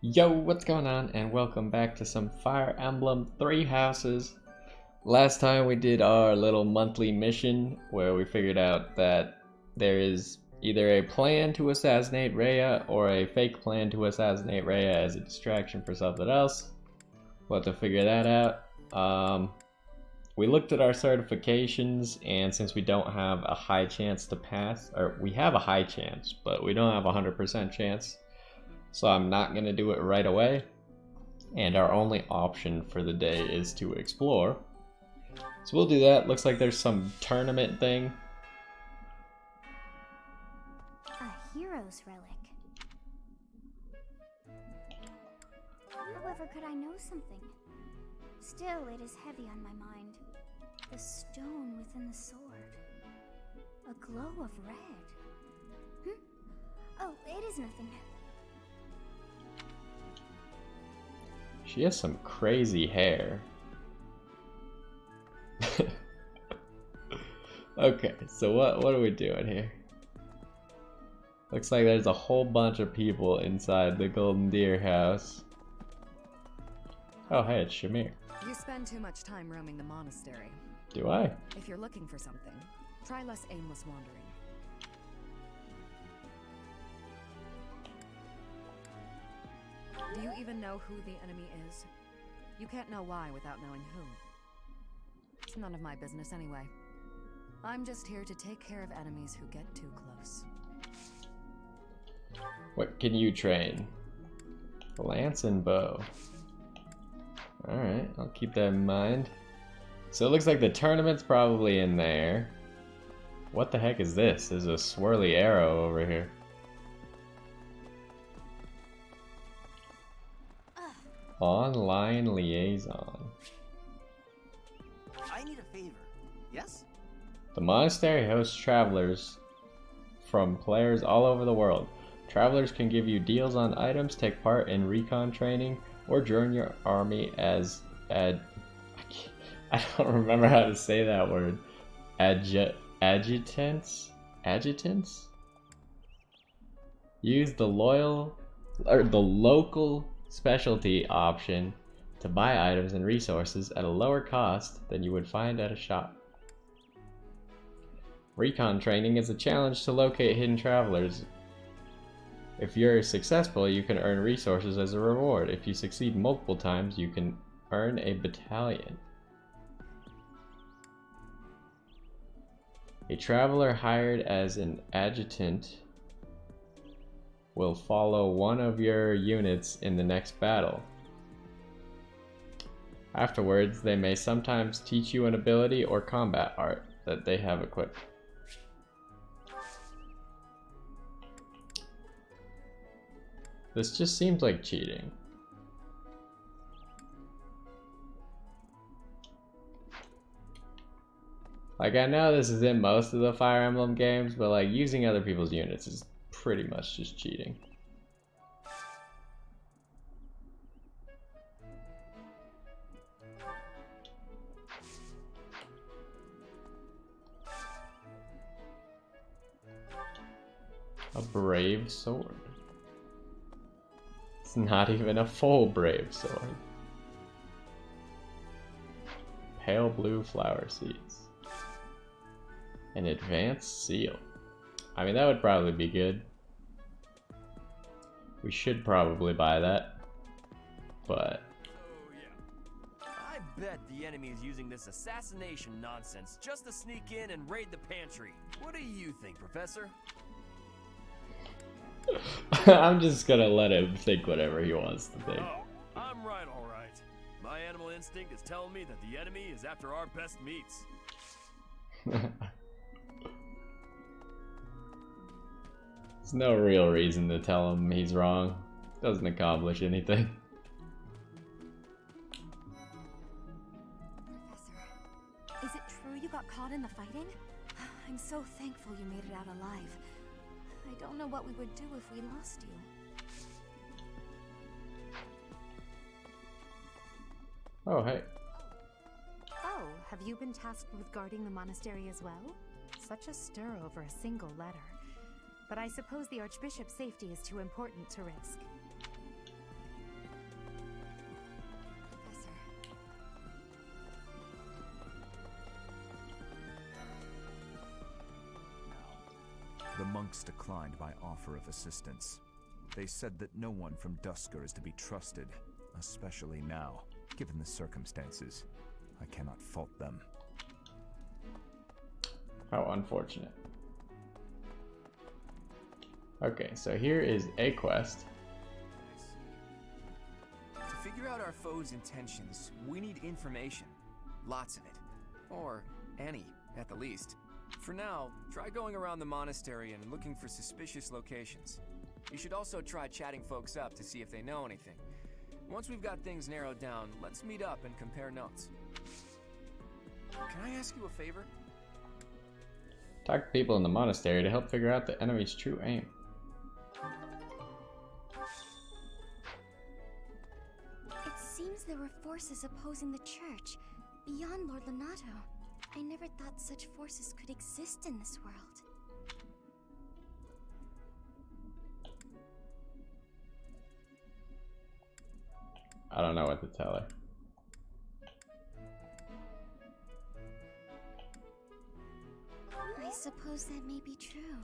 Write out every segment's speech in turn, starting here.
Yo, what's going on? And welcome back to some Fire Emblem Three Houses. Last time we did our little monthly mission where we figured out that there is either a plan to assassinate Rhea or a fake plan to assassinate Rhea as a distraction for something else. We'll have to figure that out. We looked at our certifications, and since we don't have a high chance to pass, or we have a high chance, but we don't have a 100% chance, so I'm not going to do it right away. And our only option for the day is to explore. So we'll do that. Looks like there's some tournament thing. A hero's relic. However, could I know something? Still, it is heavy on my mind. The stone within the sword. A glow of red. Oh, it is nothing. She has some crazy hair. Okay, so what are we doing here? Looks like there's a whole bunch of people inside the Golden Deer house. Oh, hey, it's Shamir. You spend too much time roaming the monastery. Do I? If you're looking for something, try less aimless wandering. Do you even know who the enemy is? You can't know why without knowing who. It's none of my business anyway. I'm just here to take care of enemies who get too close. What can you train? Lance and bow. Alright, I'll keep that in mind. So it looks like the tournament's probably in there. What the heck is this? There's a swirly arrow over here. Online liaison. I need a favor. Yes? The monastery hosts travelers from players all over the world. Travelers can give you deals on items, take part in recon training, or join your army as I don't remember how to say that word. Adjutants? Adjutants? Use the local specialty option to buy items and resources at a lower cost than you would find at a shop. Recon training is a challenge to locate hidden travelers. If you're successful, you can earn resources as a reward. If you succeed multiple times, you can earn a battalion. A traveler hired as an adjutant will follow one of your units in the next battle. Afterwards, they may sometimes teach you an ability or combat art that they have equipped. This just seems like cheating. Like, I know this is in most of the Fire Emblem games, but like using other people's units is pretty much just cheating. A brave sword. It's not even a full brave sword. Pale blue flower seeds. An advanced seal. I mean, that would probably be good. We should probably buy that. But Oh, yeah. I bet the enemy is using this assassination nonsense just to sneak in and raid the pantry. What do you think, Professor? I'm just gonna let him think whatever he wants to think. Oh, I'm right, all right. My animal instinct is telling me that the enemy is after our best meats. There's no real reason to tell him he's wrong. Doesn't accomplish anything. Professor, is it true you got caught in the fighting? I'm so thankful you made it out alive. I don't know what we would do if we lost you. Oh, hey. Oh, have you been tasked with guarding the monastery as well? Such a stir over a single letter. But I suppose the Archbishop's safety is too important to risk. monks declined my offer of assistance. They said that no one from Duskur is to be trusted, especially now. Given the circumstances, I cannot fault them. How unfortunate. Okay, so here is a quest. To figure out our foe's intentions, we need information. Lots of it. Or any, at the least. For now, try going around the monastery and looking for suspicious locations. You should also try chatting folks up to see if they know anything. Once we've got things narrowed down, let's meet up and compare notes. Can I ask you a favor? Talk to people in the monastery to help figure out the enemy's true aim. It seems there were forces opposing the church, beyond Lord Lonato. I never thought such forces could exist in this world. I don't know what to tell her. I suppose that may be true.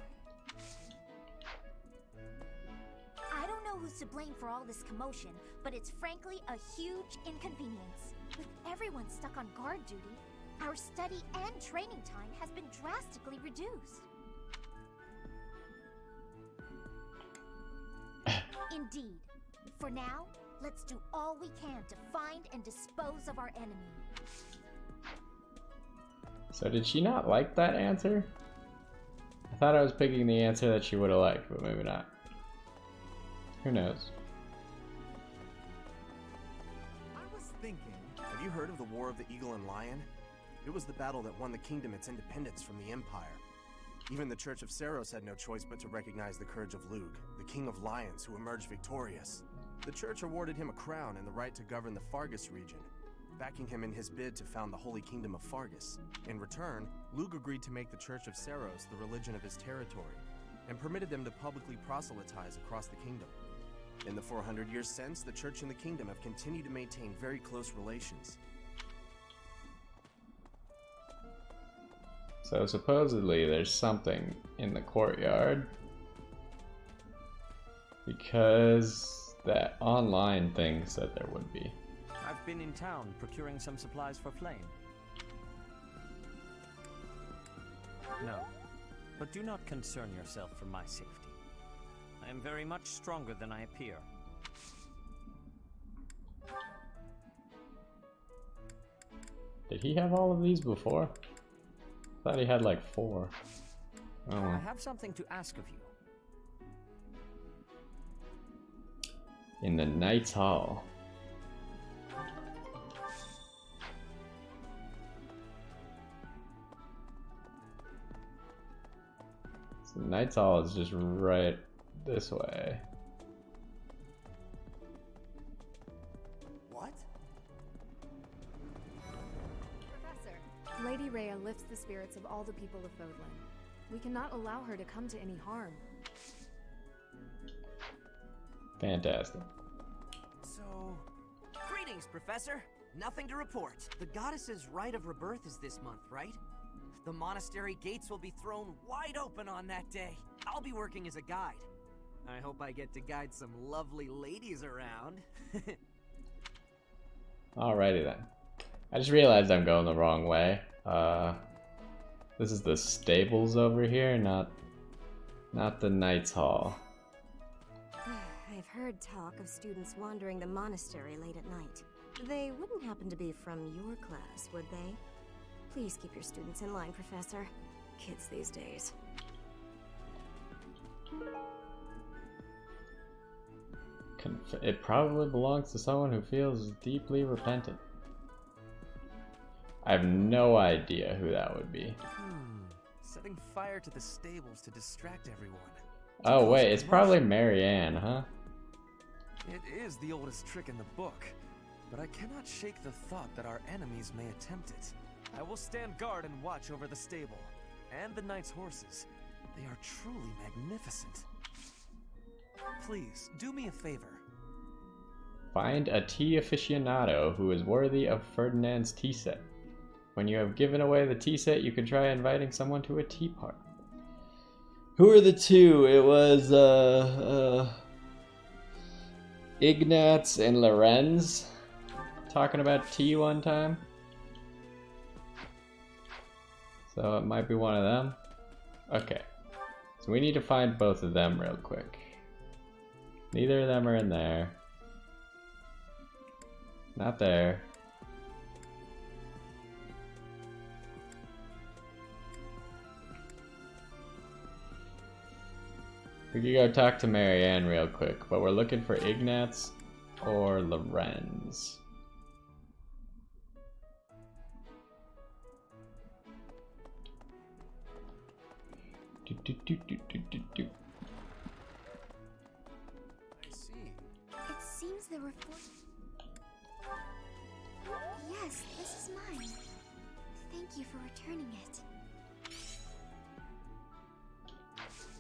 I don't know who's to blame for all this commotion, but it's frankly a huge inconvenience. With everyone stuck on guard duty, our study and training time has been drastically reduced. Indeed. For now, let's do all we can to find and dispose of our enemy. So did she not like that answer? I thought I was picking the answer that she would have liked, but maybe not. Who knows? I was thinking, have you heard of the War of the Eagle and Lion? It was the battle that won the kingdom its independence from the Empire. Even the Church of Seros had no choice but to recognize the courage of Lug, the King of Lions who emerged victorious. The church awarded him a crown and the right to govern the Fargus region, backing him in his bid to found the Holy Kingdom of Fargus. In return, Lug agreed to make the Church of Seros the religion of his territory, and permitted them to publicly proselytize across the kingdom. In the 400 years since, the church and the kingdom have continued to maintain very close relations. So supposedly there's something in the courtyard, because that online thing said there would be. I've been in town procuring some supplies for Flame. No, but do not concern yourself for my safety. I am very much stronger than I appear. Did he have all of these before? I thought he had like 4. Oh. I have something to ask of you. In the Knight's Hall. So the Knight's Hall is just right this way. What? Professor, Lady Rhea lifts the spirits of all the people of Fodlan. We cannot allow her to come to any harm. Fantastic. So, greetings, Professor. Nothing to report. The goddess's rite of rebirth is this month, right? The monastery gates will be thrown wide open on that day. I'll be working as a guide. I hope I get to guide some lovely ladies around. Alrighty then. I just realized I'm going the wrong way. This is the stables over here, not the Knight's Hall. I've heard talk of students wandering the monastery late at night. They wouldn't happen to be from your class, would they? Please keep your students in line, Professor. Kids these days. It probably belongs to someone who feels deeply repentant. I have no idea who that would be. Setting fire to the stables to distract everyone. Oh wait, it's probably Marianne, huh? It is the oldest trick in the book, but I cannot shake the thought that our enemies may attempt it. I will stand guard and watch over the stable, and the knight's horses. They are truly magnificent. Please, do me a favor. Find a tea aficionado who is worthy of Ferdinand's tea set. When you have given away the tea set, you can try inviting someone to a tea party. Who are the two? It was Ignatz and Lorenz talking about tea one time. So it might be one of them. Okay. So we need to find both of them real quick. Neither of them are in there. Not there. We could go talk to Marianne real quick, but we're looking for Ignatz or Lorenz. I see. It seems there were 4. Yes, this is mine. Thank you for returning it.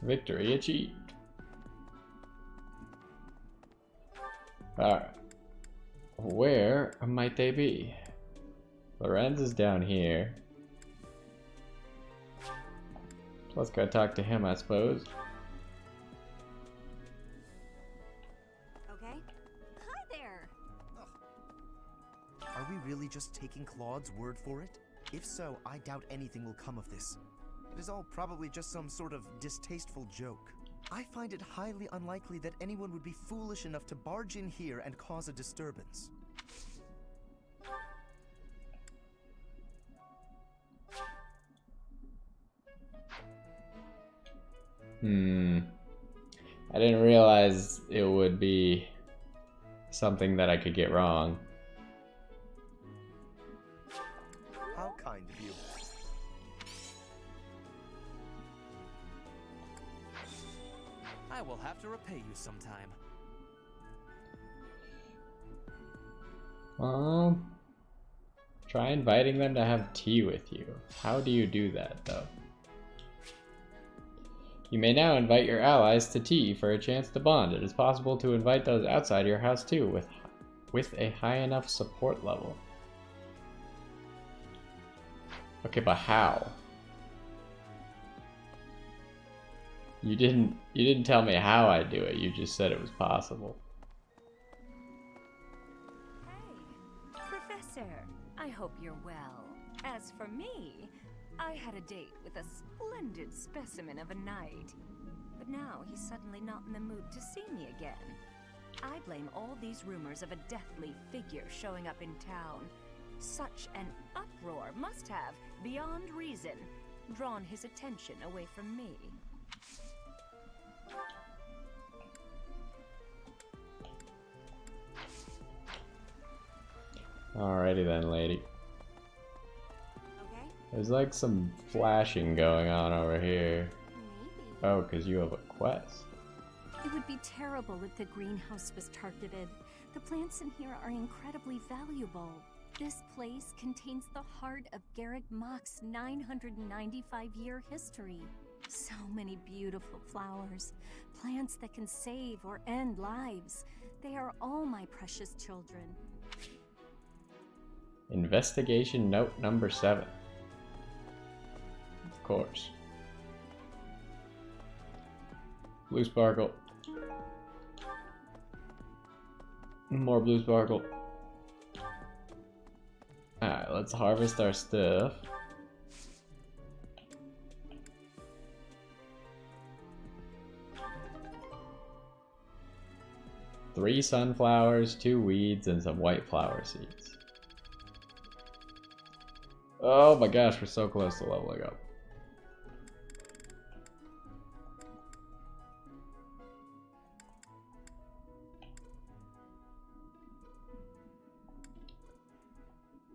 Victory achieved. Alright. Where might they be? Lorenz is down here. Let's go talk to him, I suppose. Okay? Hi there! Are we really just taking Claude's word for it? If so, I doubt anything will come of this. It is all probably just some sort of distasteful joke. I find it highly unlikely that anyone would be foolish enough to barge in here and cause a disturbance. I didn't realize it would be something that I could get wrong. How kind of you. I will have to repay you sometime. Try inviting them to have tea with you. How do you do that, though? You may now invite your allies to tea for a chance to bond. It is possible to invite those outside your house too, with a high enough support level. Okay, but how? You didn't tell me how I do it. You just said it was possible. Hey, Professor. I hope you're well. As for me, I had a date with a splendid specimen of a knight. But now he's suddenly not in the mood to see me again. I blame all these rumors of a deathly figure showing up in town. Such an uproar must have, beyond reason, drawn his attention away from me. Alrighty then, lady. Okay? There's like some flashing going on over here. Maybe. Oh, because you have a quest. It would be terrible if the greenhouse was targeted. The plants in here are incredibly valuable. This place contains the heart of Garrett Mock's 995-year history. So many beautiful flowers, plants that can save or end lives. They are all my precious children. Investigation note number 7. Of course. Blue sparkle. More blue sparkle. Alright, let's harvest our stuff. Three sunflowers, 2 weeds, and some white flower seeds. Oh my gosh, we're so close to leveling up.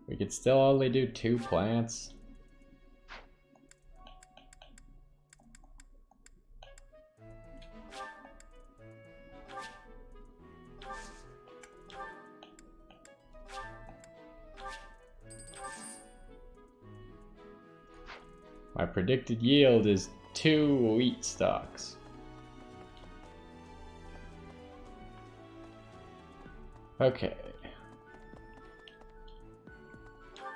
We could still only do 2 plants. My predicted yield is 2 wheat stalks. Okay.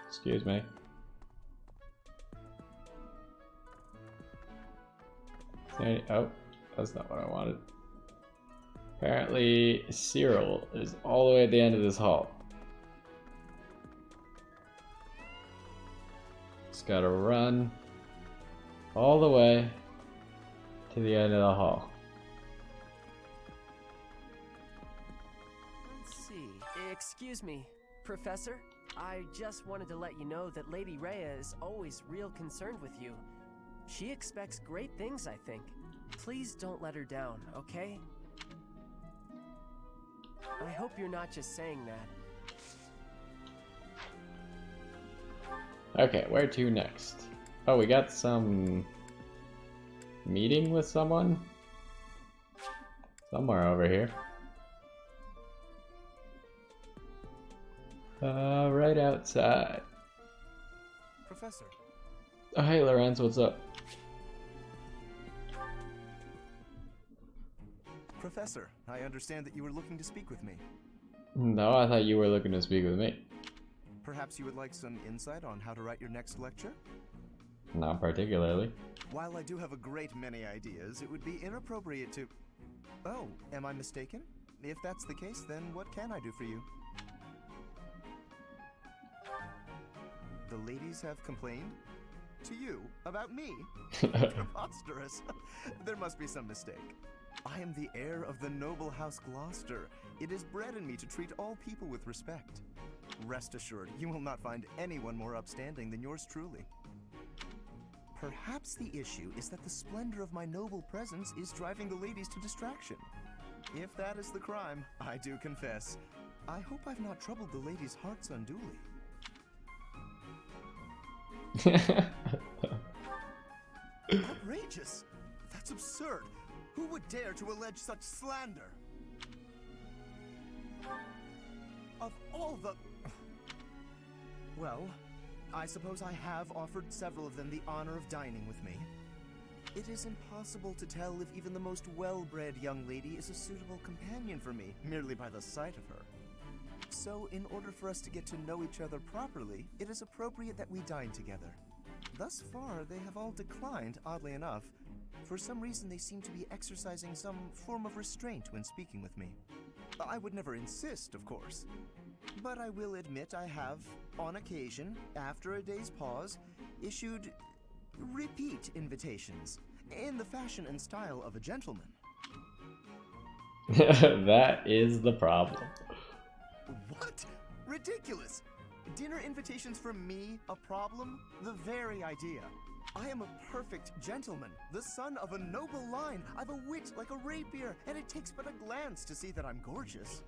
Excuse me. Hey, oh, that's not what I wanted. Apparently, Cyril is all the way at the end of this hall. Just gotta run all the way to the end of the hall. Let's see. Excuse me, Professor? I just wanted to let you know that Lady Rhea is always real concerned with you. She expects great things, I think. Please don't let her down, okay? I hope you're not just saying that. Okay, where to next? Oh, we got some meeting with someone? Somewhere over here. Right outside. Professor. Oh, hey, Lorenz, what's up? Professor, I understand that you were looking to speak with me. No, I thought you were looking to speak with me. Perhaps you would like some insight on how to write your next lecture? Not particularly. While I do have a great many ideas, it would be inappropriate to... Oh, am I mistaken? If that's the case, then what can I do for you? The ladies have complained? To you? About me? Preposterous. There must be some mistake. I am the heir of the noble House Gloucester. It is bred in me to treat all people with respect. Rest assured, you will not find anyone more upstanding than yours truly. Perhaps the issue is that the splendor of my noble presence is driving the ladies to distraction. If that is the crime, I do confess. I hope I've not troubled the ladies' hearts unduly. Outrageous! That's absurd! Who would dare to allege such slander? Of all the... Well, I suppose I have offered several of them the honor of dining with me. It is impossible to tell if even the most well-bred young lady is a suitable companion for me, merely by the sight of her. So, in order for us to get to know each other properly, it is appropriate that we dine together. Thus far, they have all declined, oddly enough. For some reason, they seem to be exercising some form of restraint when speaking with me. I would never insist, of course. But I will admit I have, on occasion, after a day's pause, issued repeat invitations, in the fashion and style of a gentleman. That is the problem. What? Ridiculous! Dinner invitations from me a problem? The very idea. I am a perfect gentleman, the son of a noble line. I've a wit like a rapier, and it takes but a glance to see that I'm gorgeous.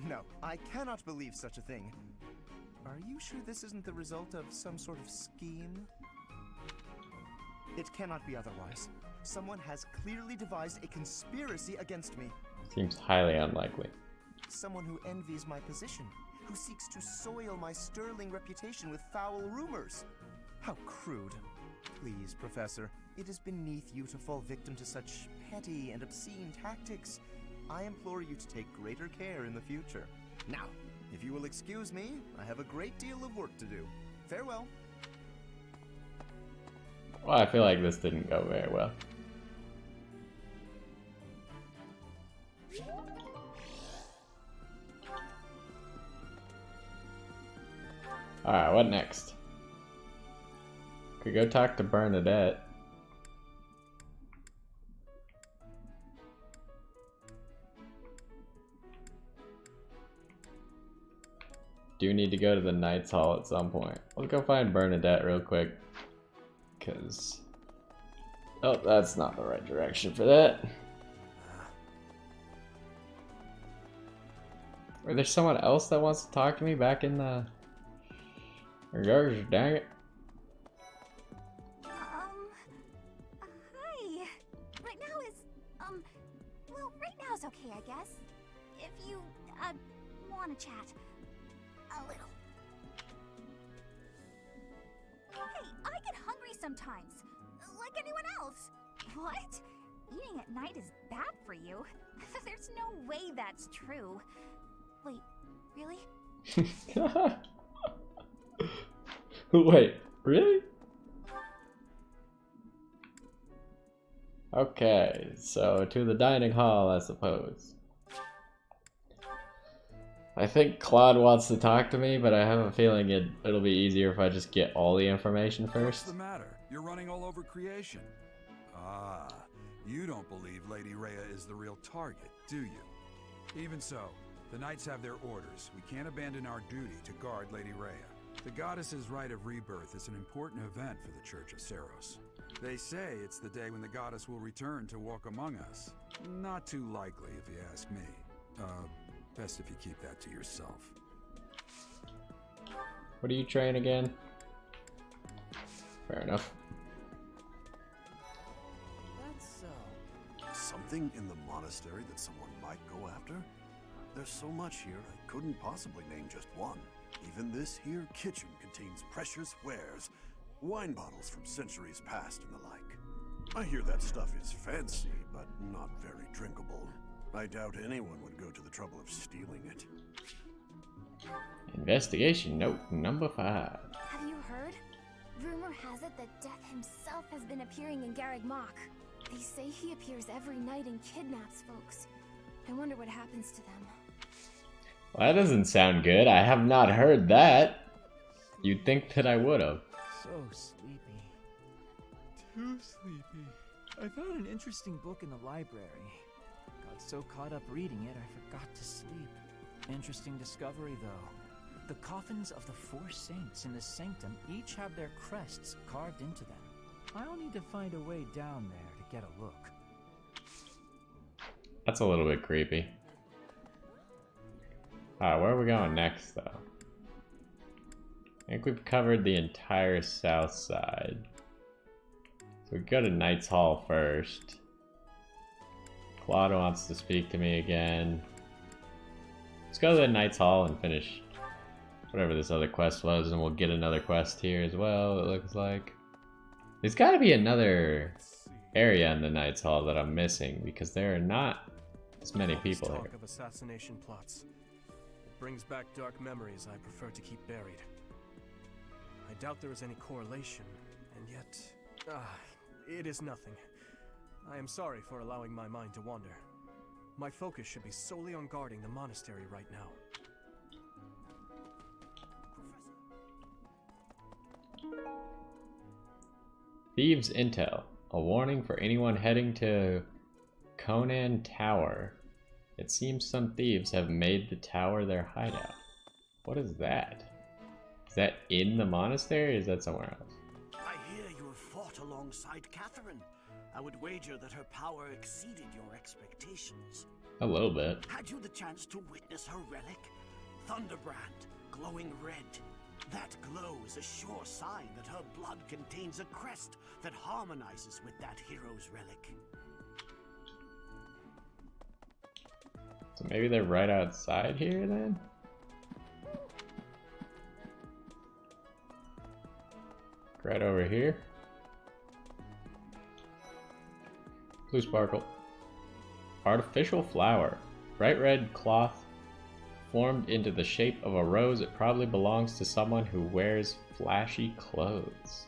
No, I cannot believe such a thing. Are you sure this isn't the result of some sort of scheme? It cannot be otherwise. Someone has clearly devised a conspiracy against me. Seems highly unlikely. Someone who envies my position, who seeks to soil my sterling reputation with foul rumors. How crude. Please, Professor, it is beneath you to fall victim to such petty and obscene tactics. I implore you to take greater care in the future. Now, if you will excuse me, I have a great deal of work to do. Farewell. Well, I feel like this didn't go very well. Alright, what next? Could go talk to Bernadette. Do need to go to the Knights Hall at some point. Let's go find Bernadette real quick. Cause... oh, that's not the right direction for that. Or there's someone else that wants to talk to me back in the... gosh, dang it. Hi. Right now is, well, right now is okay, I guess. If you, want to chat. A little. Hey, I get hungry sometimes. Like anyone else. What? Eating at night is bad for you? There's no way that's true. Wait, really? Wait, really? Okay, so to the dining hall, I suppose. I think Claude wants to talk to me, but I have a feeling it'll be easier if I just get all the information first. What's the matter? You're running all over creation. Ah, you don't believe Lady Rhea is the real target, do you? Even so, the Knights have their orders. We can't abandon our duty to guard Lady Rhea. The goddess's rite of rebirth is an important event for the Church of Seros. They say it's the day when the goddess will return to walk among us. Not too likely, if you ask me. Best if you keep that to yourself. What are you trying again? Fair enough. That's so. Something in the monastery that someone might go after? There's so much here, I couldn't possibly name just one. Even this here kitchen contains precious wares, wine bottles from centuries past and the like. I hear that stuff is fancy, but not very drinkable. I doubt anyone would go to the trouble of stealing it. Investigation note number 5. Have you heard? Rumor has it that Death himself has been appearing in Garreg Mach. They say he appears every night and kidnaps folks. I wonder what happens to them. Well, that doesn't sound good. I have not heard that. You'd think that I would have. So sleepy. Too sleepy. I found an interesting book in the library. Got so caught up reading it, I forgot to sleep. Interesting discovery, though. The coffins of the 4 saints in the sanctum each have their crests carved into them. I'll need to find a way down there to get a look. That's a little bit creepy. Alright, where are we going next, though? I think we've covered the entire south side. So we go to Knight's Hall first. Claude wants to speak to me again. Let's go to the Knight's Hall and finish whatever this other quest was, and we'll get another quest here as well, it looks like. There's gotta be another area in the Knight's Hall that I'm missing, because there are not as many people Talk here. of assassination plots. It brings back dark memories I prefer to keep buried. I doubt there is any correlation, and yet... it is nothing. I am sorry for allowing my mind to wander. My focus should be solely on guarding the monastery right now. Thieves Intel. A warning for anyone heading to Conan Tower. It seems some thieves have made the tower their hideout. What is that? Is that in the monastery or is that somewhere else? I hear you have fought alongside Catherine. I would wager that her power exceeded your expectations. A little bit. Had you the chance to witness her relic? Thunderbrand, glowing red. That glow is a sure sign that her blood contains a crest that harmonizes with that hero's relic. So maybe they're right outside here then? Right over here. Blue sparkle. Artificial flower. Bright red cloth formed into the shape of a rose. It probably belongs to someone who wears flashy clothes.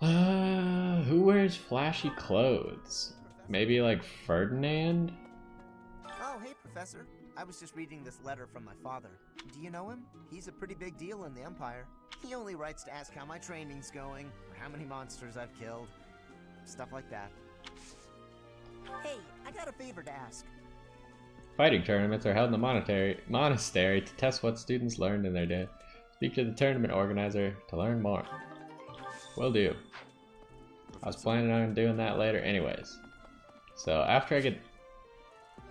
Who wears flashy clothes? Maybe like Ferdinand? Oh, hey, Professor. I was just reading this letter from my father. Do you know him? He's a pretty big deal in the Empire. He only writes to ask how my training's going, or how many monsters I've killed. Stuff like that. Hey, I got a favor to ask. Fighting tournaments are held in the monastery to test what students learned in their day. Speak to the tournament organizer to learn more. Will do. I was planning on doing that later anyways. So after I get...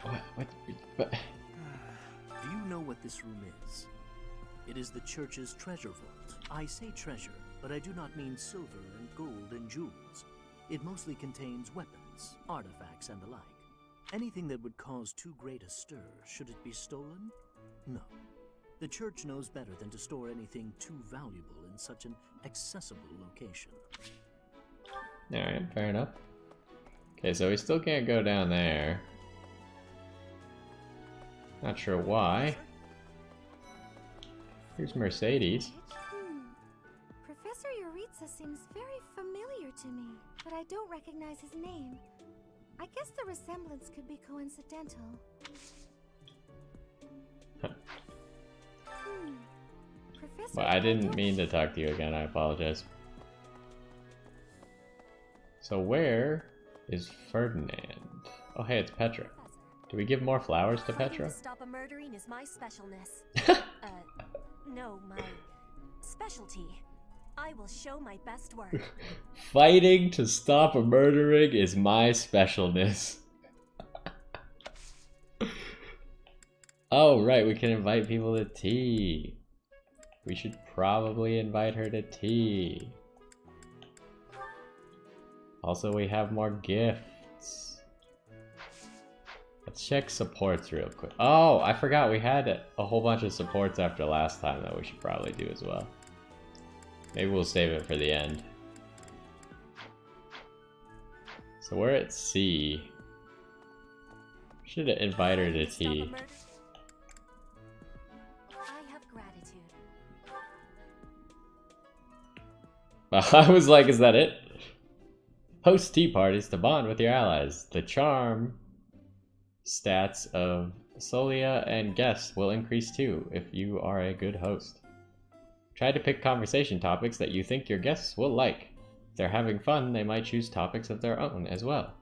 What? Do you know what this room is? It is the church's treasure vault. I say treasure, but I do not mean silver and gold and jewels. It mostly contains weapons, artifacts, and the like. Anything that would cause too great a stir, should it be stolen? No. The church knows better than to store anything too valuable in such an accessible location. Alright, fair enough. Okay, so we still can't go down there. Not sure why. Here's Mercedes. Professor princess seems very familiar to me, but I don't recognize his name. I guess the resemblance could be coincidental. Professor, Well, I didn't mean to talk to you again, I apologize. So where is Ferdinand? Oh hey, it's Petra. Do we give more flowers to Petra? To stop a murdering is my specialness. No, my specialty. I will show my best work. Fighting to stop a murdering is my specialness. Oh right, we can invite people to tea. We should probably invite her to tea. Also, we have more gifts. Let's check supports real quick. Oh, I forgot we had a whole bunch of supports after last time that we should probably do as well. Maybe we'll save it for the end. So we're at C. Should invite her to tea. I have gratitude. I was like, is that it? Host tea parties to bond with your allies. The charm stats of Solia and guests will increase too if you are a good host. Try to pick conversation topics that you think your guests will like. If they're having fun, they might choose topics of their own as well.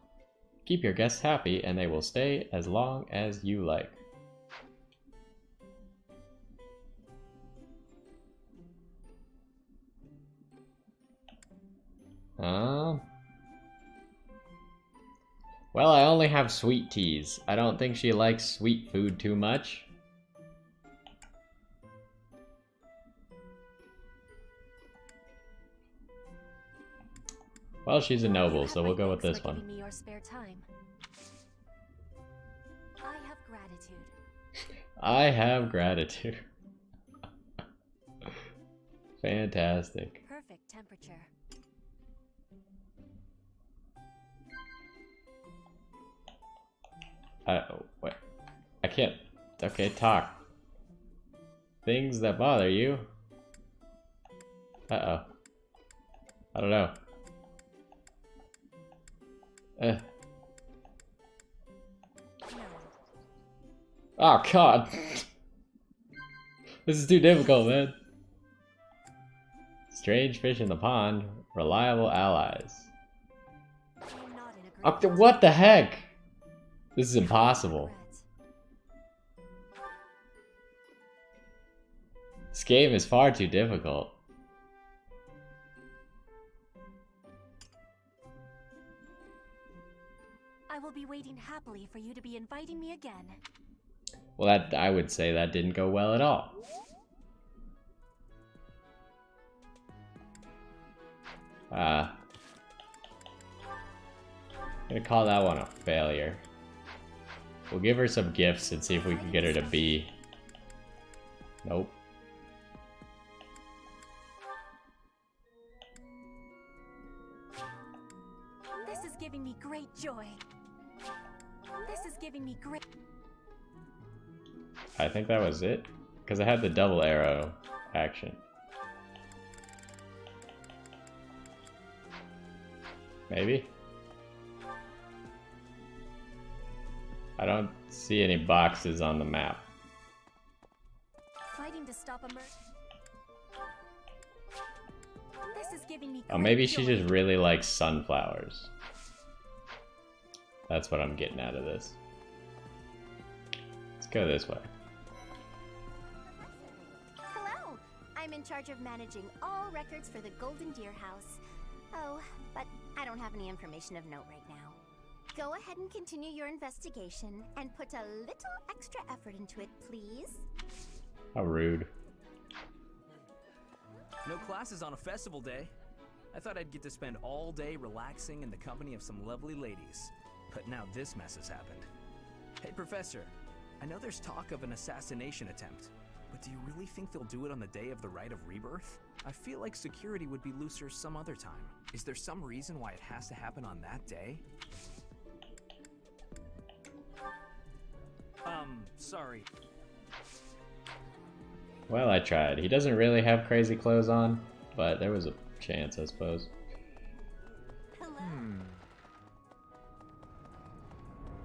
Keep your guests happy and they will stay as long as you like. Well, I only have sweet teas. I don't think she likes sweet food too much. Well, she's a noble, so we'll go with this one. Me your spare time. I have gratitude. I have gratitude. Fantastic. Perfect temperature. Wait. I can't. Okay, talk. Things that bother you. Uh-oh. I don't know. Oh god. This is too difficult, man. Strange fish in the pond. Reliable allies. What the heck? This is impossible. This game is far too difficult. I will be waiting happily for you to be inviting me again. Well, that I would say that didn't go well at all. I'm gonna call that one a failure. We'll give her some gifts and see if we can get her to B. Nope. This is giving me great joy. This is giving me great... I think that was it. Because I had the double arrow action. Maybe? I don't see any boxes on the map. Fighting to stop a murder. This is giving me Oh, maybe she just really likes sunflowers. That's what I'm getting out of this. Let's go this way. Hello! I'm in charge of managing all records for the Golden Deer House. Oh, but I don't have any information of note right now. Go ahead and continue your investigation and put a little extra effort into it, please. How rude. No classes on a festival day. I thought I'd get to spend all day relaxing in the company of some lovely ladies. But now this mess has happened. Hey, Professor. I know there's talk of an assassination attempt, but do you really think they'll do it on the day of the Rite of Rebirth? I feel like security would be looser some other time. Is there some reason why it has to happen on that day? Sorry. Well, I tried. He doesn't really have crazy clothes on, but there was a chance, I suppose.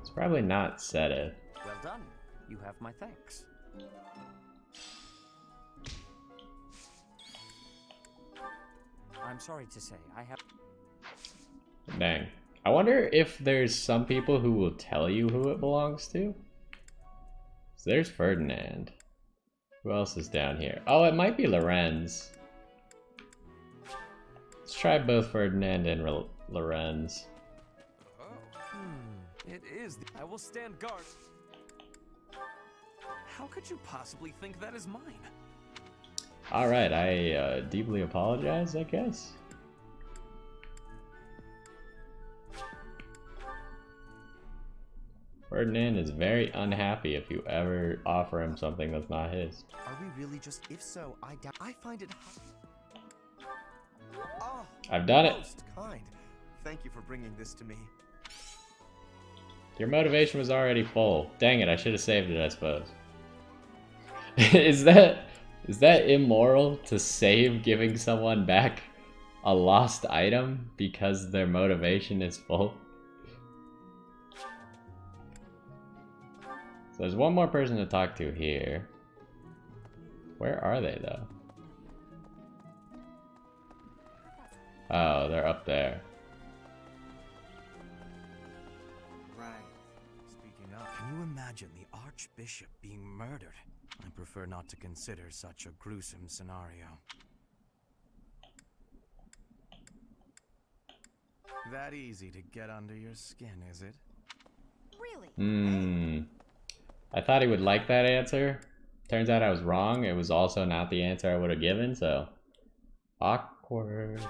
It's probably not Seta. Well done. You have my thanks. I'm sorry to say, I have... Dang. I wonder if there's some people who will tell you who it belongs to? So there's Ferdinand. Who else is down here? Oh, it might be Lorenz. Let's try both Ferdinand and Lorenz. It is. I will stand guard. How could you possibly think that is mine? Alright, I deeply apologize, I guess. Ferdinand is very unhappy if you ever offer him something that's not his. Are we really just... If so, I doubt... I find it... Oh, I've done it. Most kind. Thank you for bringing this to me. Your motivation was already full. Dang it, I should have saved it, I suppose. Is that immoral to save giving someone back a lost item because their motivation is full? So there's one more person to talk to here. Where are they though? Oh, they're up there. Right. Speaking of, can you imagine the Archbishop being murdered? I prefer not to consider such a gruesome scenario. That easy to get under your skin, is it? Really? I thought he would like that answer. Turns out I was wrong. It was also not the answer I would have given, so... Awkward.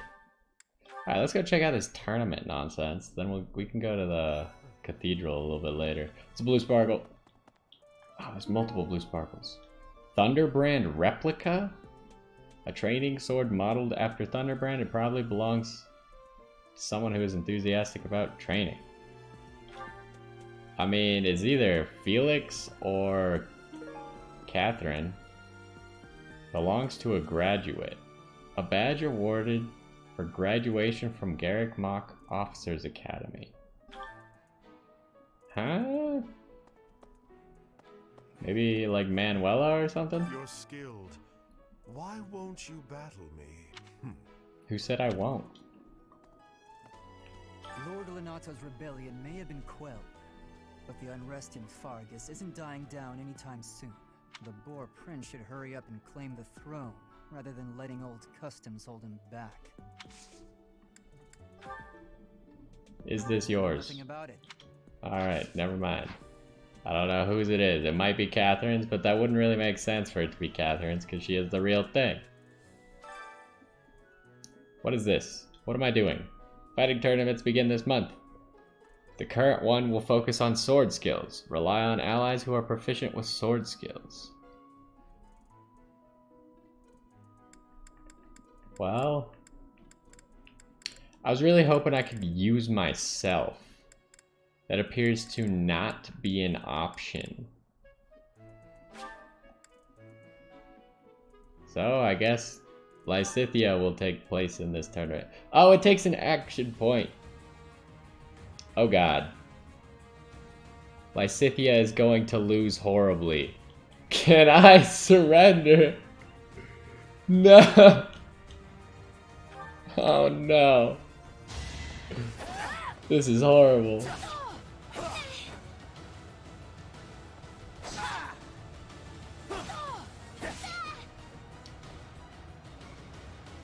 Alright, let's go check out this tournament nonsense. Then we can go to the cathedral a little bit later. It's a blue sparkle. Oh, there's multiple blue sparkles. Thunderbrand replica? A training sword modeled after Thunderbrand. It probably belongs to someone who is enthusiastic about training. I mean, it's either Felix or Catherine. Belongs to a graduate. A badge awarded for graduation from Garrick Mock Officers Academy. Huh? Maybe like Manuela or something? You're skilled. Why won't you battle me? Who said I won't? Lord Lenato's rebellion may have been quelled, but the unrest in Fargus isn't dying down anytime soon. The Boar Prince should hurry up and claim the throne, rather than letting old customs hold him back. Is this yours? Nothing about it. Alright, never mind. I don't know whose it is. It might be Catherine's, but that wouldn't really make sense for it to be Catherine's because she is the real thing. What is this? What am I doing? Fighting tournaments begin this month. The current one will focus on sword skills. Rely on allies who are proficient with sword skills. Well, I was really hoping I could use myself. That appears to not be an option. So I guess Lysithea will take place in this tournament. Oh, it takes an action point. Oh god. Lysithea is going to lose horribly. Can I surrender? No. Oh no. This is horrible.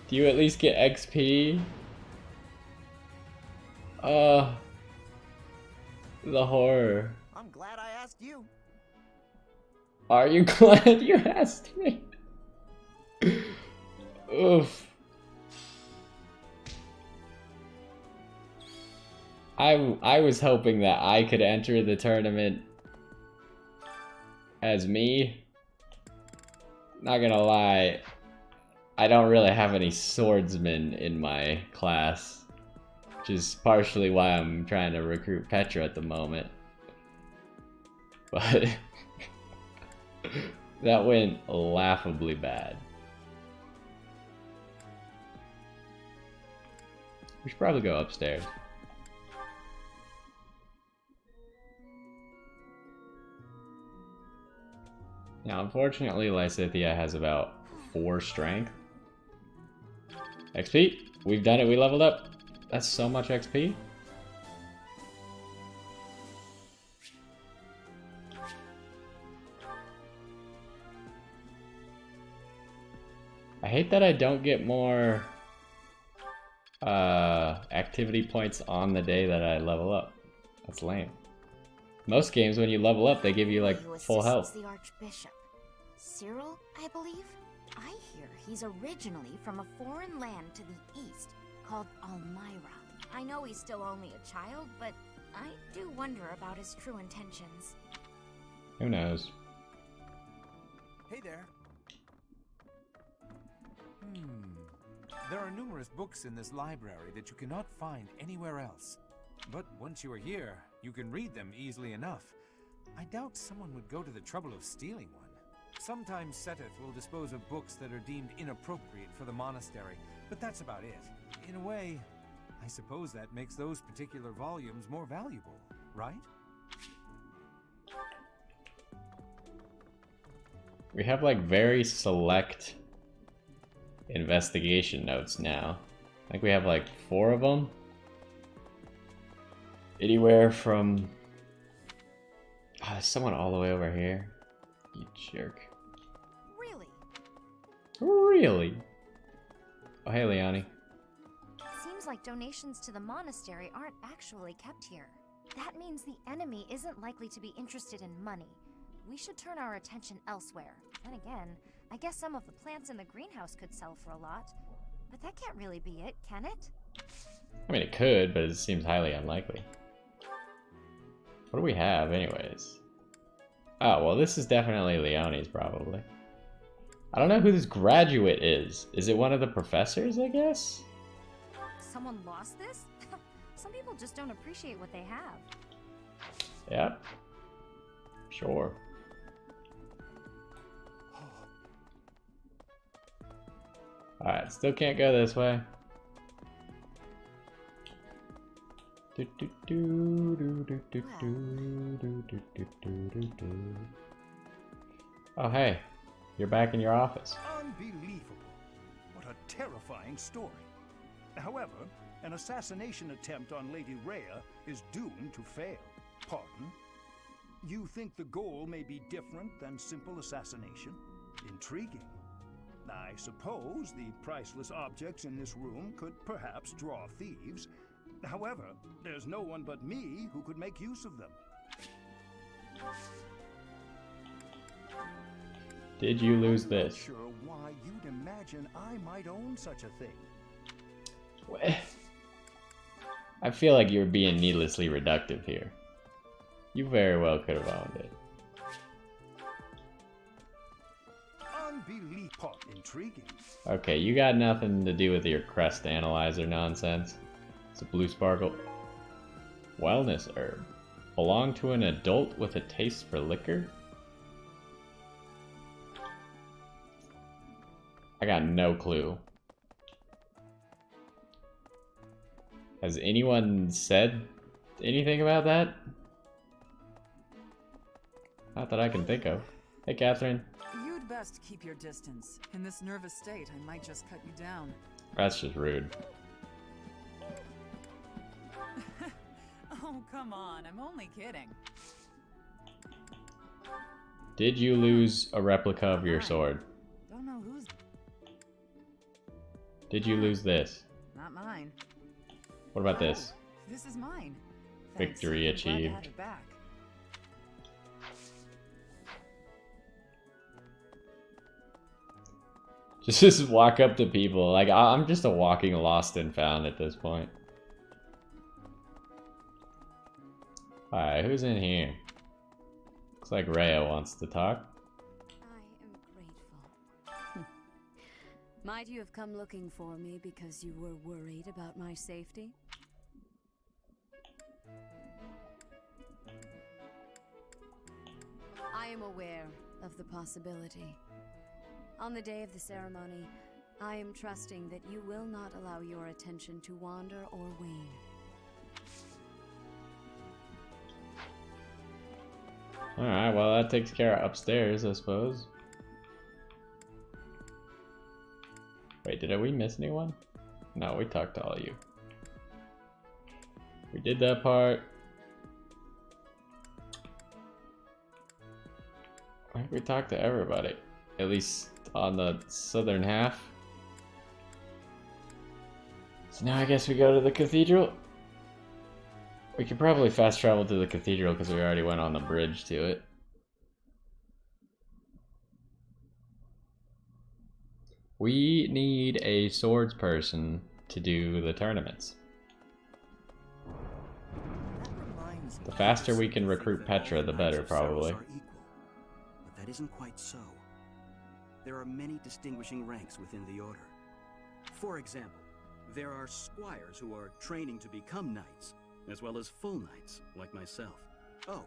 Do you at least get XP? The horror. I'm glad I asked you. Are you glad you asked me? Oof. I was hoping that I could enter the tournament as me. Not gonna lie, I don't really have any swordsmen in my class, which is partially why I'm trying to recruit Petra at the moment. But that went laughably bad. We should probably go upstairs. Now, unfortunately, Lysithea has about 4 strength. XP! We've done it, we leveled up! That's so much XP. I hate that I don't get more activity points on the day that I level up. That's lame. Most games, when you level up, they give you like full health. The Archbishop, Cyril, I believe. I hear he's originally from a foreign land to the east called Almyra. I know he's still only a child, but I do wonder about his true intentions. Who knows? Hey there. There are numerous books in this library that you cannot find anywhere else. But once you are here, you can read them easily enough. I doubt someone would go to the trouble of stealing one. Sometimes Seteth will dispose of books that are deemed inappropriate for the monastery, but that's about it. In a way, I suppose that makes those particular volumes more valuable, right? We have like very select investigation notes now. I think we have like 4 of them. Anywhere from... Oh, there's someone all the way over here. You jerk. Really? Really? Oh, hey, Leonie. Seems like donations to the monastery aren't actually kept here. That means the enemy isn't likely to be interested in money. We should turn our attention elsewhere. Then again, I guess some of the plants in the greenhouse could sell for a lot. But that can't really be it, can it? I mean, it could, but it seems highly unlikely. What do we have, anyways? Oh, well, this is definitely Leonie's, probably. I don't know who this graduate is. Is it one of the professors, I guess? Someone lost this? Some people just don't appreciate what they have. Yep. Sure. Alright, still can't go this way. Oh, hey. You're back in your office. Unbelievable. What a terrifying story. However, an assassination attempt on Lady Rhea is doomed to fail. Pardon? You think the goal may be different than simple assassination? Intriguing. I suppose the priceless objects in this room could perhaps draw thieves. However, there's no one but me who could make use of them. Did you lose this? I'm not sure why you'd imagine I might own such a thing. I feel like you're being needlessly reductive here. You very well could have owned it. Unbelievable. Intriguing. Okay, you got nothing to do with your crest analyzer nonsense. It's a blue sparkle. Wellness herb. Belong to an adult with a taste for liquor? I got no clue. Has anyone said anything about that? Not that I can think of. Hey, Catherine. You'd best keep your distance. In this nervous state, I might just cut you down. That's just rude. Oh, come on. I'm only kidding. Did you lose a replica of your sword? Don't know who's... Did you lose this? Not mine. What about this? This is mine. Victory Thanks. I'm glad to achieved. have it back. Just walk up to people. Like, I'm just a walking lost and found at this point. Alright, who's in here? Looks like Rhea wants to talk. I am grateful. Might you have come looking for me because you were worried about my safety? I am aware of the possibility. On the day of the ceremony, I am trusting that you will not allow your attention to wander or wane. Alright, well that takes care of upstairs, I suppose. Wait, did we miss anyone? No, we talked to all of you. We did that part. I think we talked to everybody. At least on the southern half. So now I guess we go to the cathedral. We could probably fast travel to the cathedral because we already went on the bridge to it. We need a swords person to do the tournaments. The faster we can recruit Petra, the better, probably. But that isn't quite so. There are many distinguishing ranks within the order. For example, there are squires who are training to become knights, as well as full knights, like myself. Oh,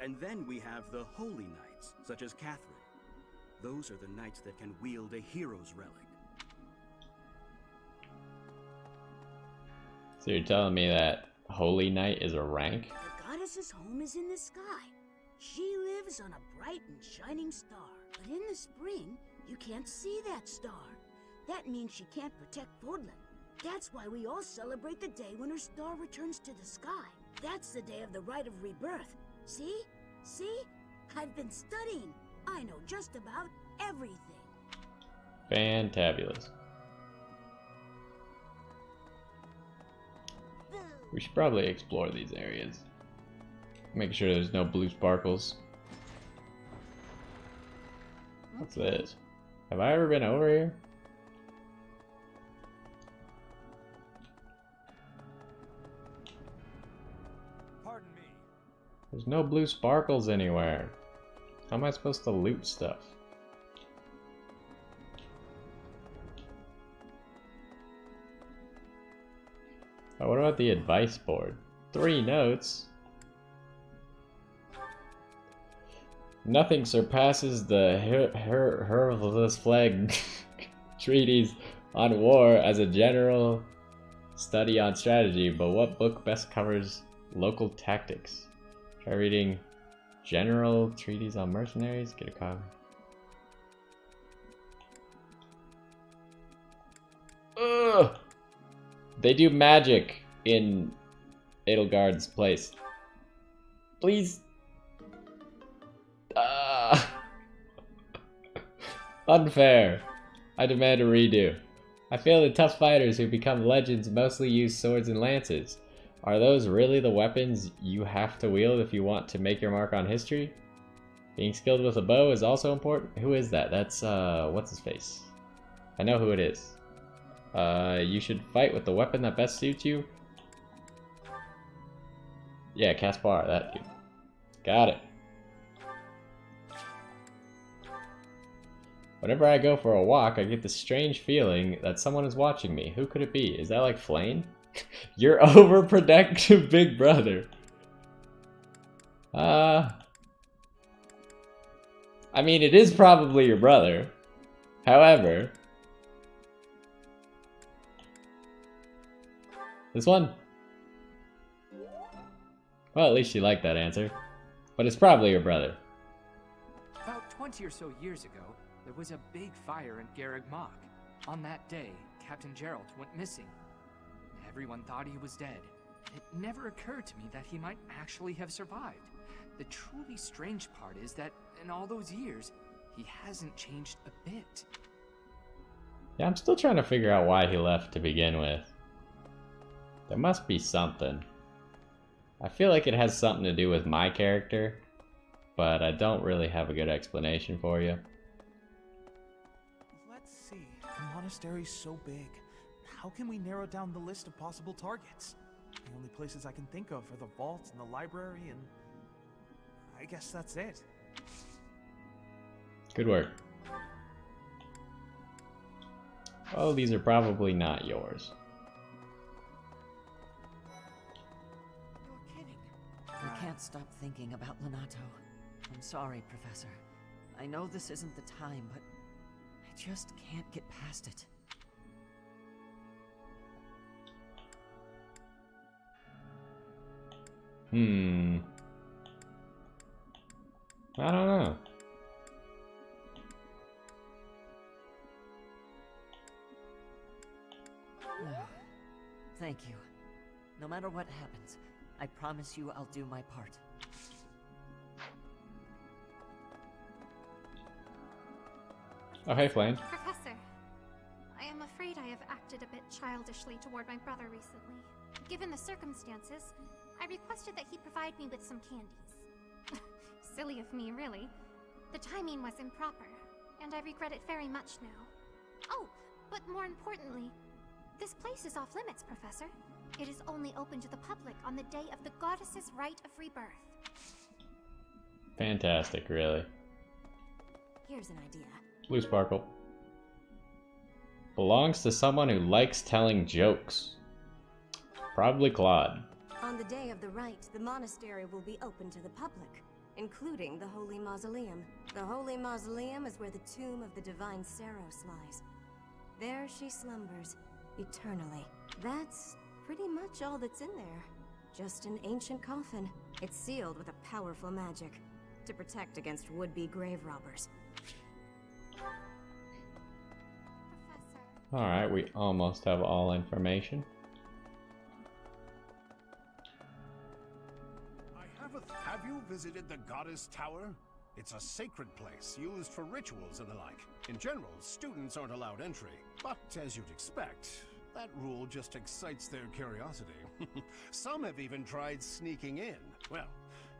and then we have the holy knights, such as Catherine. Those are the knights that can wield a hero's relic. So you're telling me that holy knight is a rank? The goddess's home is in the sky. She lives on a bright and shining star. But in the spring, you can't see that star. That means she can't protect Fodlan. That's why we all celebrate the day when her star returns to the sky. That's the day of the rite of rebirth. See? See? I've been studying. I know just about everything. Fantabulous. We should probably explore these areas. Make sure there's no blue sparkles. What's this? Have I ever been over here? Pardon me. There's no blue sparkles anywhere. How am I supposed to loot stuff? Oh, what about the advice board? 3 notes. Nothing surpasses the Heraldless Flag treaties on war as a general study on strategy, but what book best covers local tactics? Try reading General Treatise on Mercenaries. Get a copy. Ugh! They do magic in Edelgard's place. Please. Unfair. I demand a redo. I feel the tough fighters who become legends mostly use swords and lances. Are those really the weapons you have to wield if you want to make your mark on history? Being skilled with a bow is also important. Who is that? That's, what's his face? I know who it is. You should fight with the weapon that best suits you. Yeah, Caspar, that dude. Got it. Whenever I go for a walk, I get this strange feeling that someone is watching me. Who could it be? Is that like Flame? You're overprotective, big brother. I mean, it is probably your brother. However, this one? Well, at least you like that answer. But it's probably your brother. About 20 or so years ago, there was a big fire in Garreg Mach. On that day, Captain Gerald went missing. Everyone thought he was dead. It never occurred to me that he might actually have survived. The truly strange part is that in all those years, he hasn't changed a bit. Yeah, I'm still trying to figure out why he left to begin with. There must be something. I feel like it has something to do with my character, but I don't really have a good explanation for you. Let's see. The monastery's so big. How can we narrow down the list of possible targets? The only places I can think of are the vault and the library, and I guess that's it. Good work. Oh, these are probably not yours. I can't stop thinking about Lonato. I'm sorry, Professor. I know this isn't the time, but I just can't get past it. I don't know. Thank you. No matter what happens, I promise you I'll do my part. Oh, hey, Flame. Professor, I am afraid I have acted a bit childishly toward my brother recently. Given the circumstances, I requested that he provide me with some candies. Silly of me, really. The timing was improper, and I regret it very much now. Oh, but more importantly, this place is off limits, Professor. It is only open to the public on the day of the goddess's rite of rebirth. Fantastic, really. Here's an idea. Blue Sparkle. Belongs to someone who likes telling jokes. Probably Claude. On the day of the rite, the monastery will be open to the public, including the Holy Mausoleum. The Holy Mausoleum is where the tomb of the divine Seros lies. There she slumbers, eternally. That's pretty much all that's in there. Just an ancient coffin. It's sealed with a powerful magic to protect against would-be grave robbers. Alright, we almost have all information. Have you visited the Goddess Tower? It's a sacred place used for rituals and the like. In general, students aren't allowed entry, but as you'd expect, that rule just excites their curiosity. Some have even tried sneaking in. Well,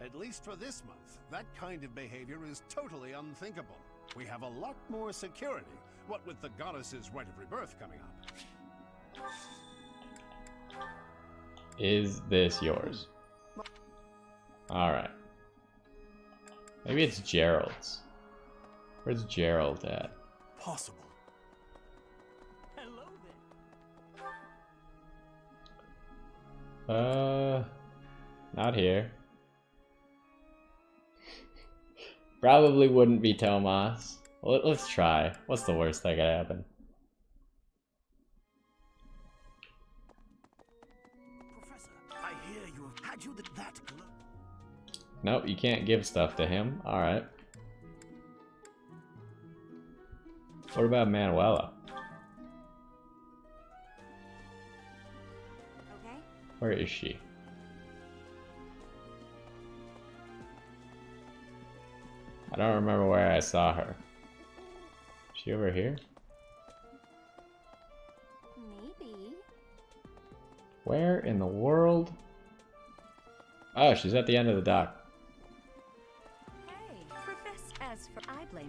at least for this month, that kind of behavior is totally unthinkable. We have a lot more security, what with the goddess's rite of rebirth coming up. Is this yours? Alright. Maybe it's Gerald's. Where's Gerald at? Possible. Hello there. Not here. Probably wouldn't be Tomas. Let's try. What's the worst that could happen? Professor, I hear you have had you that glow. Nope, you can't give stuff to him. Alright. What about Manuela? Okay. Where is she? I don't remember where I saw her. Is she over here? Maybe. Where in the world? Oh, she's at the end of the dock. Hey, Professor. As for I blame.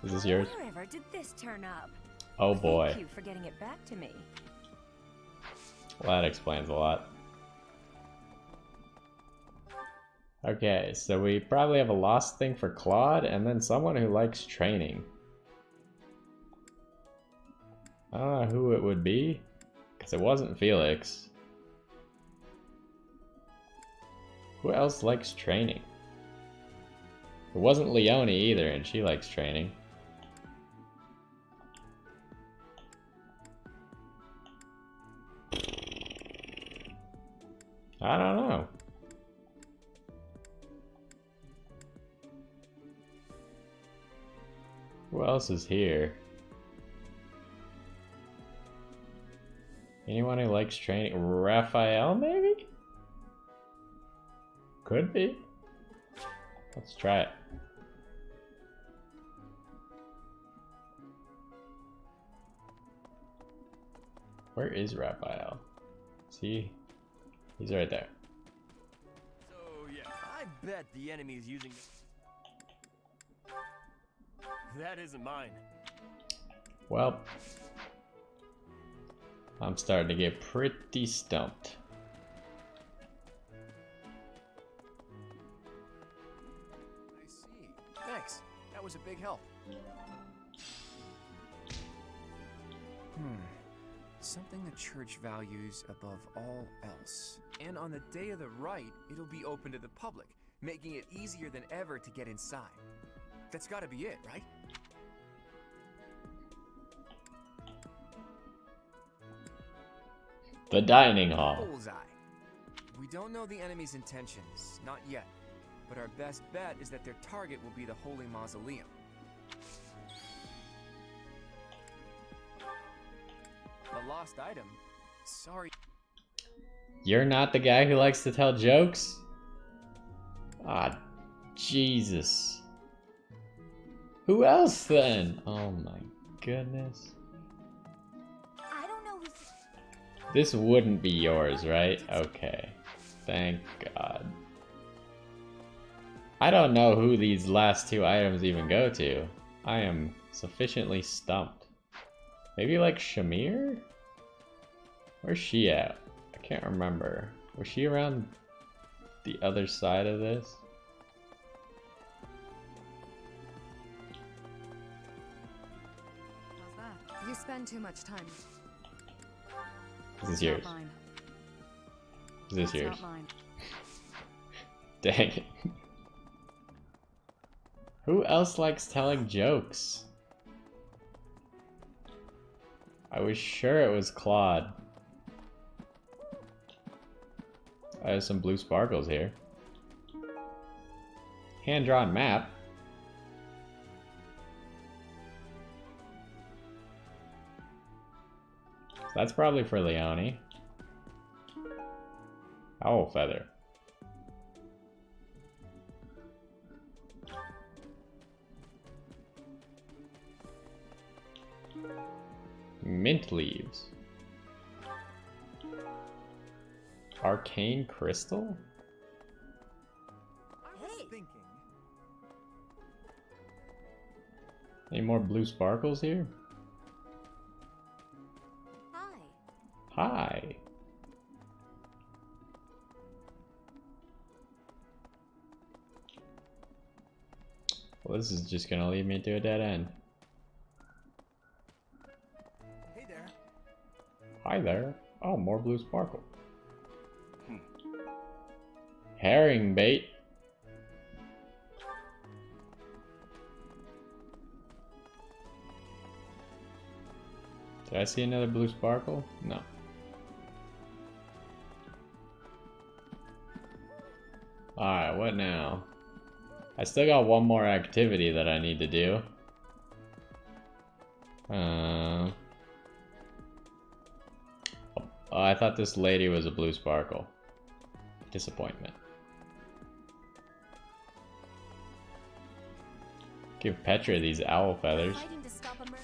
Is this yours? Wherever did this turn up? Oh boy. Thank you for getting it back to me. Well, that explains a lot. Okay, so we probably have a lost thing for Claude, and then someone who likes training. I don't know who it would be, because it wasn't Felix. Who else likes training? It wasn't Leonie either, and she likes training. I don't know. Who else is here? Anyone who likes training? Raphael, maybe? Could be. Let's try it. Where is Raphael? See? He's right there. So, yeah, I bet the enemy's using... That isn't mine. Well, I'm starting to get pretty stumped. I see. Thanks. That was a big help. Something the church values above all else. And on the day of the rite, it'll be open to the public, making it easier than ever to get inside. That's gotta be it, right? The dining hall. Bullseye. We don't know the enemy's intentions, not yet. But our best bet is that their target will be the Holy Mausoleum. The lost item? Sorry. You're not the guy who likes to tell jokes? Ah, Jesus. Who else then? Oh my goodness. I don't know who's... This wouldn't be yours, right? Okay. Thank God. I don't know who these last two items even go to. I am sufficiently stumped. Maybe like Shamir? Where's she at? I can't remember. Was she around the other side of this? How's that? You spend too much time. This is It's yours. not mine. Is this It's yours? not mine. Dang it. Who else likes telling jokes? I was sure it was Claude. I have some blue sparkles here. Hand-drawn map. That's probably for Leone. Owl feather. Mint leaves. Arcane crystal? I was thinking. Any more blue sparkles here? Hi. Hi. Well, this is just gonna lead me to a dead end. Hey there. Hi there. Oh, more blue sparkle. Herring bait. Did I see another blue sparkle? No. Alright, what now? I still got one more activity that I need to do. Oh, I thought this lady was a blue sparkle. Disappointment. Give Petra these owl feathers. Fighting to stop a murder.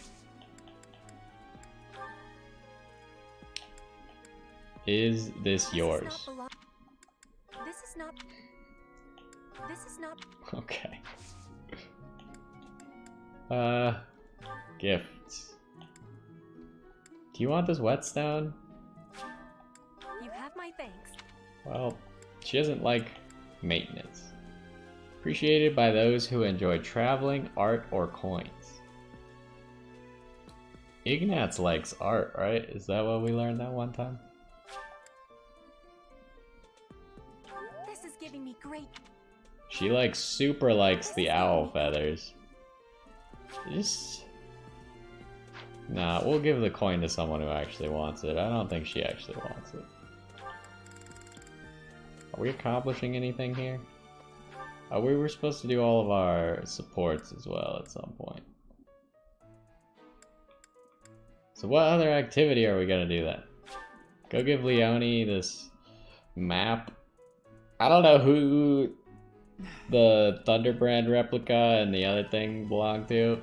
Is this yours? This is not. This is not. Okay. Gifts. Do you want this whetstone? You have my thanks. Well, she doesn't like maintenance. Appreciated by those who enjoy traveling, art, or coins. Ignatz likes art, right? Is that what we learned that one time? This is giving me great. She like super likes the owl feathers. Just... Nah, we'll give the coin to someone who actually wants it. I don't think she actually wants it. Are we accomplishing anything here? We were supposed to do all of our supports as well at some point. So what other activity are we gonna do then? Go give Leone this map. I don't know who the Thunderbrand replica and the other thing belong to.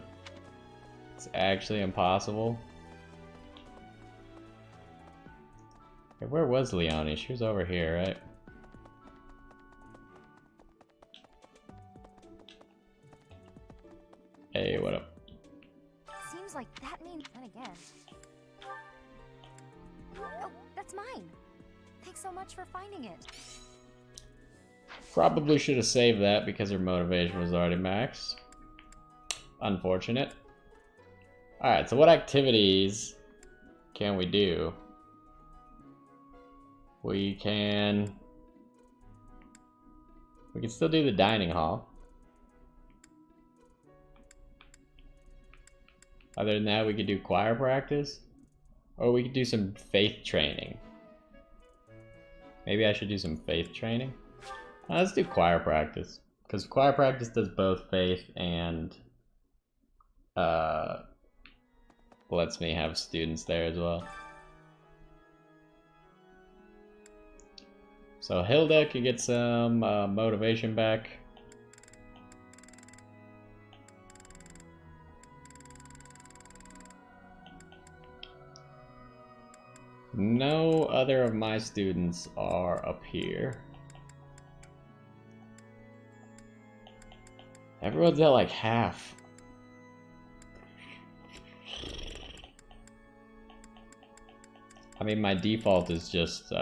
It's actually impossible. Hey, where was Leone? She was over here, right? Hey, what up? Seems like that means. Then again. Oh, that's mine. Thanks so much for finding it. Probably should have saved that because her motivation was already maxed. Unfortunate. Alright, so what activities can we do? We can still do the dining hall. Other than that, we could do choir practice. Or we could do some faith training. Maybe I should do some faith training. Let's do choir practice, because choir practice does both faith and lets me have students there as well. So Hilda could get some motivation back. No other of my students are up here. Everyone's at like half. I mean, my default is just,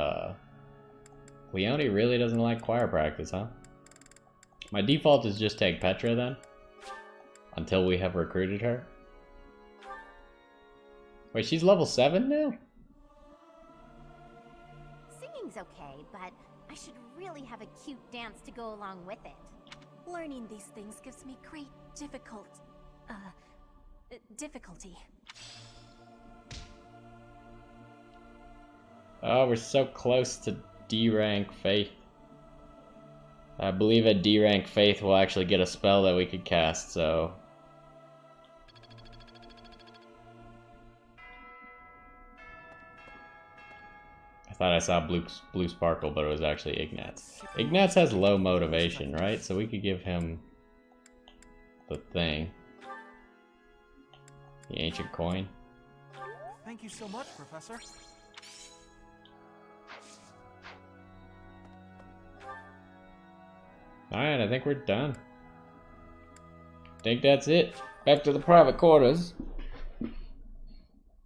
Leone really doesn't like choir practice, huh? My default is just take Petra then, until we have recruited her. Wait, she's level 7 now? Singing's okay, but I should really have a cute dance to go along with it. Learning these things gives me great difficulty. Oh, we're so close to D rank Faith. I believe at D rank Faith we'll actually get a spell that we could cast, so... I thought I saw blue sparkle, but it was actually Ignatz. Ignatz has low motivation, right? So we could give him the thing. The ancient coin. Thank you so much, Professor. Alright, I think we're done. I think that's it. Back to the private quarters.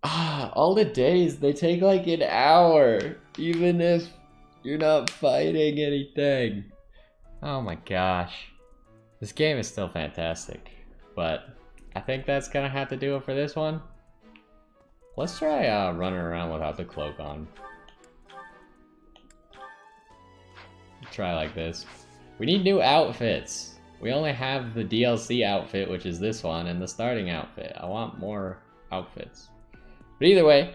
Ah, all the days, they take like an hour. Even if you're not fighting anything. Oh my gosh. This game is still fantastic. But I think that's gonna have to do it for this one. Let's try running around without the cloak on. Try like this. We need new outfits. We only have the DLC outfit, which is this one, and the starting outfit. I want more outfits. But either way,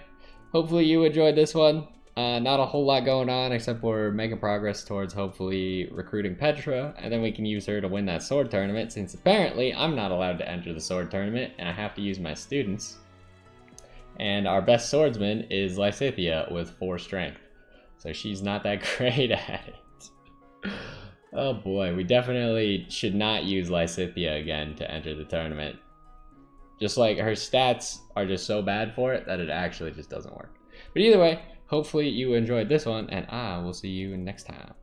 hopefully you enjoyed this one. Not a whole lot going on, except we're making progress towards hopefully recruiting Petra, and then we can use her to win that sword tournament, since apparently I'm not allowed to enter the sword tournament, and I have to use my students. And our best swordsman is Lysithea with 4 strength. So she's not that great at it. Oh boy, we definitely should not use Lysithea again to enter the tournament. Just like her stats are just so bad for it that it actually just doesn't work. But either way, hopefully you enjoyed this one, and I will see you next time.